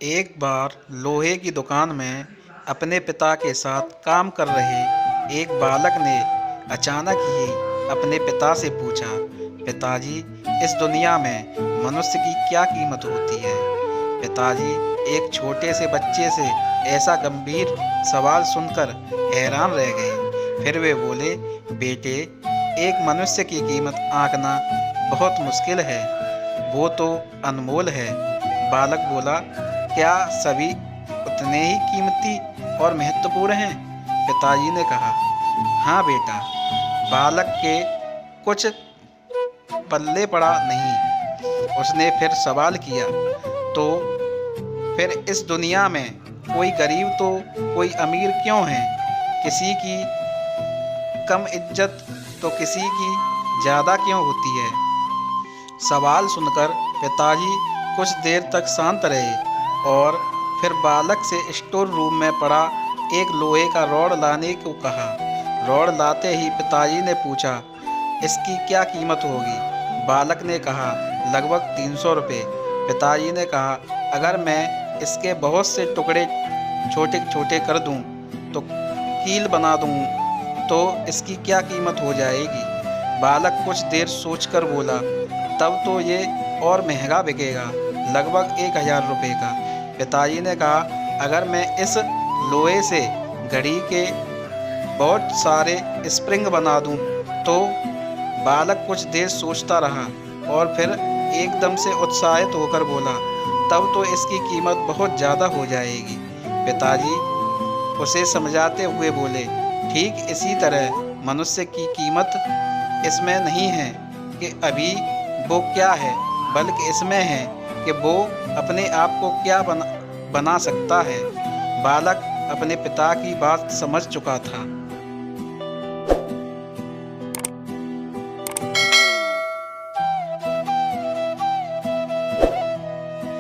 एक बार लोहे की दुकान में अपने पिता के साथ काम कर रहे एक बालक ने अचानक ही अपने पिता से पूछा, पिताजी, इस दुनिया में मनुष्य की क्या कीमत होती है? पिताजी एक छोटे से बच्चे से ऐसा गंभीर सवाल सुनकर हैरान रह गए। फिर वे बोले, बेटे, एक मनुष्य की कीमत आंकना बहुत मुश्किल है, वो तो अनमोल है। बालक बोला, क्या सभी उतने ही कीमती और महत्वपूर्ण हैं? पिताजी ने कहा, हाँ बेटा। बालक के कुछ पल्ले पड़ा नहीं। उसने फिर सवाल किया, तो फिर इस दुनिया में कोई गरीब तो कोई अमीर क्यों है? किसी की कम इज्जत तो किसी की ज़्यादा क्यों होती है? सवाल सुनकर पिताजी कुछ देर तक शांत रहे और फिर बालक से स्टोर रूम में पड़ा एक लोहे का रॉड लाने को कहा। रॉड लाते ही पिताजी ने पूछा, इसकी क्या कीमत होगी? बालक ने कहा, लगभग 300 रुपये। पिताजी ने कहा, अगर मैं इसके बहुत से टुकड़े छोटे छोटे कर दूं, तो कील बना दूं, तो इसकी क्या कीमत हो जाएगी? बालक कुछ देर सोचकर बोला, तब तो ये और महंगा बिकेगा, लगभग 1000 रुपये का। पिताजी ने कहा, अगर मैं इस लोहे से घड़ी के बहुत सारे स्प्रिंग बना दूं, तो? बालक कुछ देर सोचता रहा और फिर एकदम से उत्साहित होकर बोला, तब तो इसकी कीमत बहुत ज़्यादा हो जाएगी। पिताजी उसे समझाते हुए बोले, ठीक इसी तरह मनुष्य की कीमत इसमें नहीं है कि अभी वो क्या है, बल्कि इसमें है कि वो अपने आप को क्या बना सकता है। बालक अपने पिता की बात समझ चुका था।